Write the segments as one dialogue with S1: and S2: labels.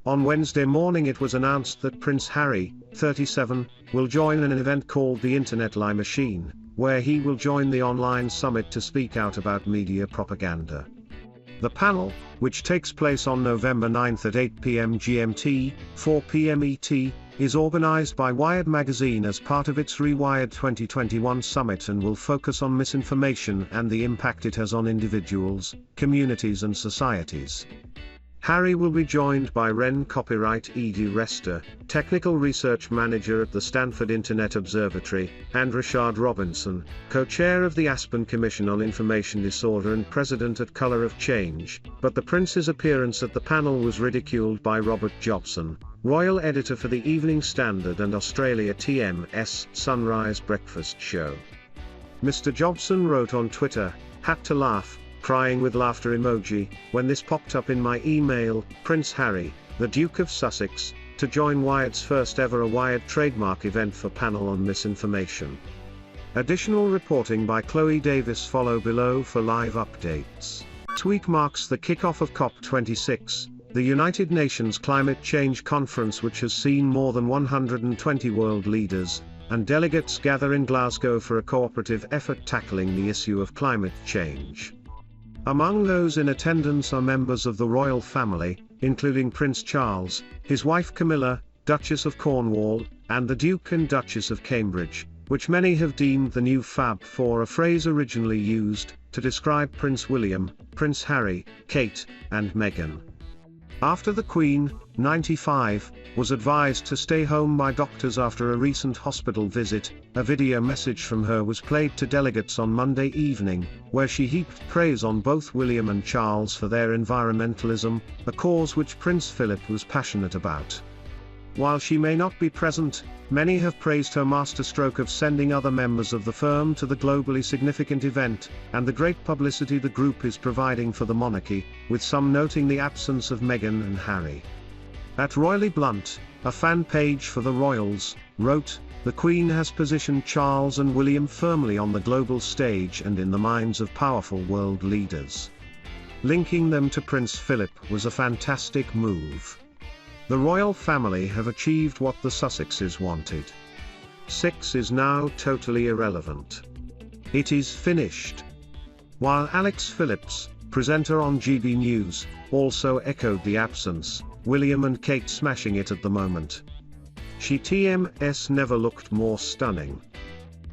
S1: On Wednesday morning it was announced that Prince Harry, 37, will join an event called the Internet Lie Machine, where he will join the online summit to speak out about media propaganda. The panel, which takes place on November 9 at 8 p.m. GMT, 4 p.m. ET, is organized by Wired magazine as part of its Rewired 2021 summit and will focus on misinformation and the impact it has on individuals, communities and societies. Harry will be joined by Wren copyright Edie Rester, Technical Research Manager at the Stanford Internet Observatory, and Rashad Robinson, co-chair of the Aspen Commission on Information Disorder and president at Color of Change, but the Prince's appearance at the panel was ridiculed by Robert Jobson, royal editor for the Evening Standard and Australia TMS Sunrise Breakfast Show. Mr. Jobson wrote on Twitter, "Had to laugh, crying with laughter emoji, when this popped up in my email, Prince Harry, the Duke of Sussex, to join Wired's first ever Wired trademark event for panel on misinformation." Additional reporting by Chloe Davis follow below for live updates. This week marks the kickoff of COP26, the United Nations Climate Change Conference, which has seen more than 120 world leaders and delegates gather in Glasgow for a cooperative effort tackling the issue of climate change. Among those in attendance are members of the royal family, including Prince Charles, his wife Camilla, Duchess of Cornwall, and the Duke and Duchess of Cambridge, which many have deemed the new Fab Four, a phrase originally used to describe Prince William, Prince Harry, Kate, and Meghan. After the Queen, 95, was advised to stay home by doctors after a recent hospital visit, a video message from her was played to delegates on Monday evening, where she heaped praise on both William and Charles for their environmentalism, a cause which Prince Philip was passionate about. While she may not be present, many have praised her masterstroke of sending other members of the firm to the globally significant event, and the great publicity the group is providing for the monarchy, with some noting the absence of Meghan and Harry. At Royally Blunt, a fan page for the royals, wrote, "The Queen has positioned Charles and William firmly on the global stage and in the minds of powerful world leaders. Linking them to Prince Philip was a fantastic move. The royal family have achieved what the Sussexes wanted. 6 is now totally irrelevant. It is finished." While Alex Phillips, presenter on GB News, also echoed the absence, William and Kate smashing it at the moment. She TMS never looked more stunning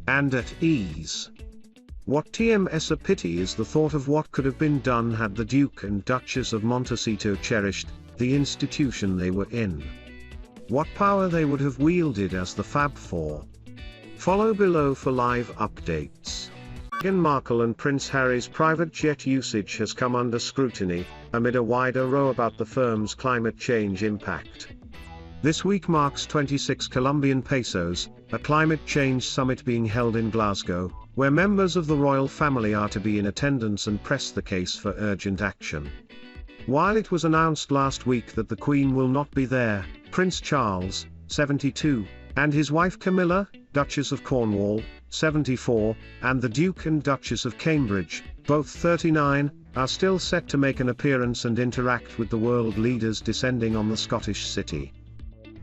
S1: and at ease. What TMS a pity is the thought of what could have been done had the Duke and Duchess of Montecito cherished the institution they were in. What power they would have wielded as the Fab Four. Follow below for live updates. Meghan Markle and Prince Harry's private jet usage has come under scrutiny, amid a wider row about the firm's climate change impact. This week marks 26 Colombian pesos, a climate change summit being held in Glasgow, where members of the royal family are to be in attendance and press the case for urgent action. While it was announced last week that the Queen will not be there, Prince Charles, 72, and his wife Camilla, Duchess of Cornwall, 74, and the Duke and Duchess of Cambridge, both 39, are still set to make an appearance and interact with the world leaders descending on the Scottish city.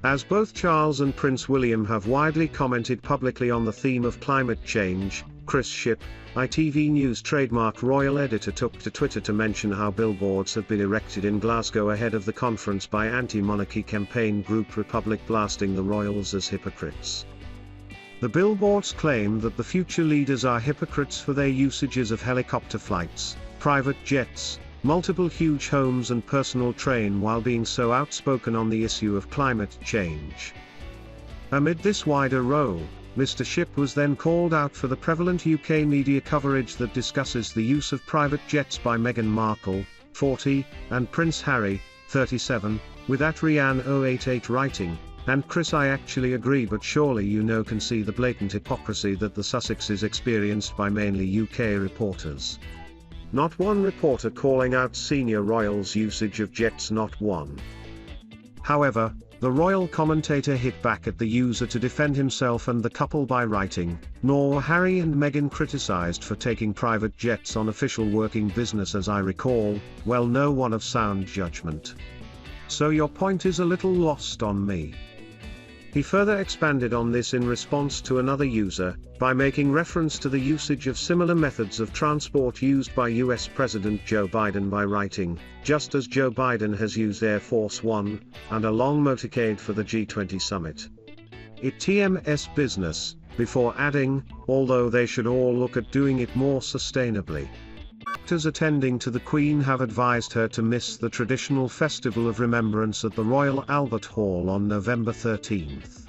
S1: As both Charles and Prince William have widely commented publicly on the theme of climate change, Chris Shipp, ITV News trademark royal editor, took to Twitter to mention how billboards have been erected in Glasgow ahead of the conference by anti-monarchy campaign group Republic, blasting the royals as hypocrites. The billboards claim that the future leaders are hypocrites for their usages of helicopter flights, private jets, multiple huge homes and personal train, while being so outspoken on the issue of climate change. Amid this wider row, Mr. Shipp was then called out for the prevalent UK media coverage that discusses the use of private jets by Meghan Markle, 40, and Prince Harry, 37, with @Rian088 writing, "And Chris, I actually agree, but surely can see the blatant hypocrisy that the Sussexes experienced by mainly UK reporters. Not one reporter calling out senior royals' usage of jets, not one." However, the royal commentator hit back at the user to defend himself and the couple by writing, "Nor were Harry and Meghan criticised for taking private jets on official working business, as I recall, well, no one of sound judgment. So your point is a little lost on me. He further expanded on this in response to another user, by making reference to the usage of similar methods of transport used by US President Joe Biden by writing, just as Joe Biden has used Air Force One, and a long motorcade for the G20 summit. It TMS business, before adding, although they should all look at doing it more sustainably. Actors attending to the Queen have advised her to miss the traditional Festival of Remembrance at the Royal Albert Hall on November 13th.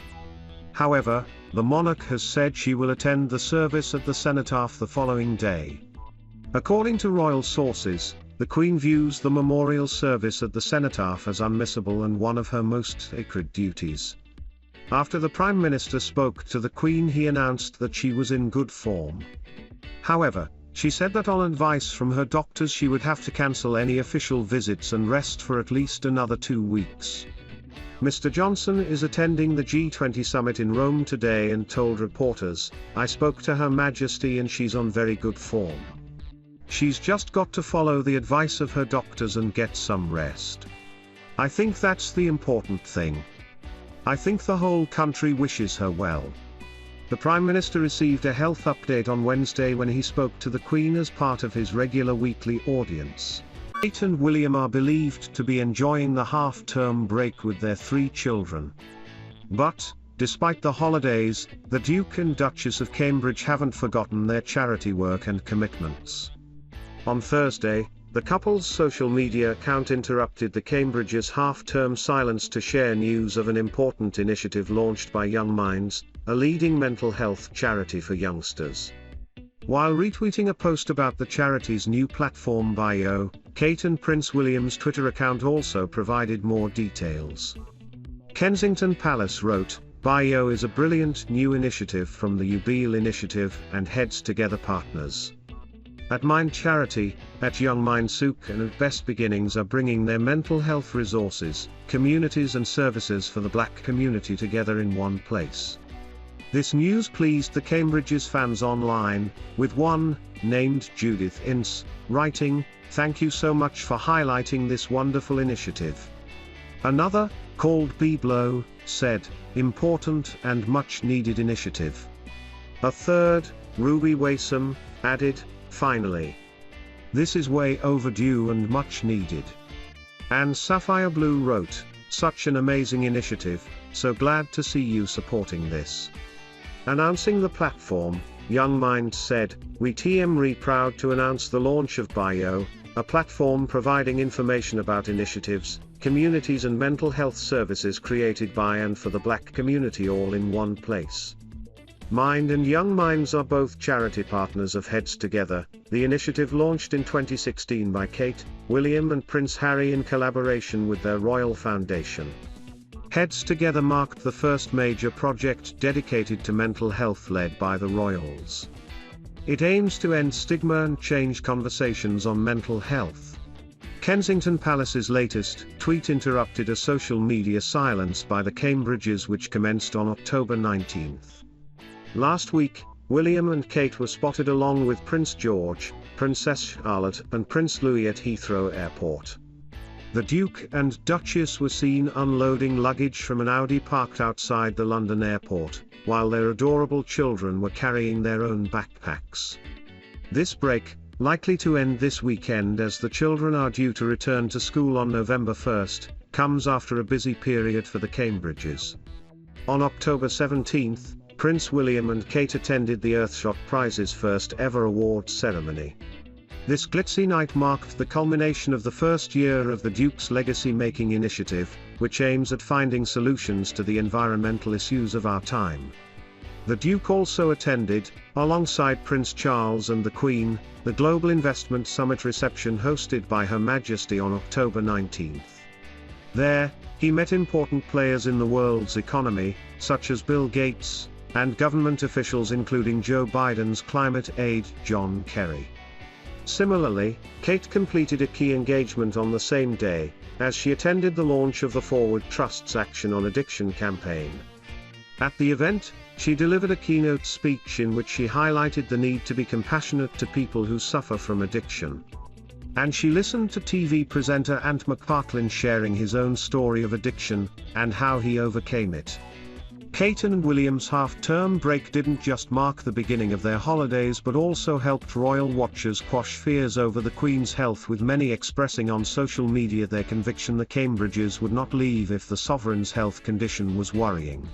S1: However, the monarch has said she will attend the service at the cenotaph the following day. According to royal sources, the Queen views the memorial service at the cenotaph as unmissable and one of her most sacred duties. After the Prime Minister spoke to the Queen, he announced that she was in good form. However, she said that on advice from her doctors she would have to cancel any official visits and rest for at least another 2 weeks. Mr. Johnson is attending the G20 summit in Rome today and told reporters, "I spoke to Her Majesty and she's on very good form. She's just got to follow the advice of her doctors and get some rest. I think that's the important thing. I think the whole country wishes her well." The Prime Minister received a health update on Wednesday when he spoke to the Queen as part of his regular weekly audience. Kate and William are believed to be enjoying the half-term break with their 3 children. But, despite the holidays, the Duke and Duchess of Cambridge haven't forgotten their charity work and commitments. On Thursday, the couple's social media account interrupted the Cambridges' half-term silence to share news of an important initiative launched by Young Minds, a leading mental health charity for youngsters. While retweeting a post about the charity's new platform Bio, Kate and Prince William's Twitter account also provided more details. Kensington Palace wrote, "Bio is a brilliant new initiative from the Ubeel Initiative and Heads Together partners. At Mind Charity, at Young Mind Souk and at Best Beginnings are bringing their mental health resources, communities and services for the Black community together in one place." This news pleased the Cambridges fans online, with one, named Judith Ince, writing, "Thank you so much for highlighting this wonderful initiative." Another, called Biblo, said, "Important and much needed initiative." A third, Ruby Waysome, added, "Finally. This is way overdue and much needed." And Sapphire Blue wrote, "Such an amazing initiative, so glad to see you supporting this." Announcing the platform, Young Minds said, "We TMRE proud to announce the launch of Bio, a platform providing information about initiatives, communities and mental health services created by and for the Black community all in one place." Mind and Young Minds are both charity partners of Heads Together, the initiative launched in 2016 by Kate, William and Prince Harry in collaboration with their royal foundation. Heads Together marked the first major project dedicated to mental health led by the royals. It aims to end stigma and change conversations on mental health. Kensington Palace's latest tweet interrupted a social media silence by the Cambridges which commenced on October 19th. Last week, William and Kate were spotted along with Prince George, Princess Charlotte and Prince Louis at Heathrow Airport. The Duke and Duchess were seen unloading luggage from an Audi parked outside the London airport, while their adorable children were carrying their own backpacks. This break, likely to end this weekend as the children are due to return to school on November 1st, comes after a busy period for the Cambridges. On October 17th, Prince William and Kate attended the Earthshot Prize's first ever awards ceremony. This glitzy night marked the culmination of the first year of the Duke's legacy-making initiative, which aims at finding solutions to the environmental issues of our time. The Duke also attended, alongside Prince Charles and the Queen, the Global Investment Summit reception hosted by Her Majesty on October 19th. There, he met important players in the world's economy, such as Bill Gates, and government officials including Joe Biden's climate aide, John Kerry. Similarly, Kate completed a key engagement on the same day, as she attended the launch of the Forward Trust's Action on Addiction campaign. At the event, she delivered a keynote speech in which she highlighted the need to be compassionate to people who suffer from addiction. And she listened to TV presenter Ant McPartlin sharing his own story of addiction, and how he overcame it. Kate and William's half-term break didn't just mark the beginning of their holidays but also helped royal watchers quash fears over the Queen's health, with many expressing on social media their conviction the Cambridges would not leave if the sovereign's health condition was worrying.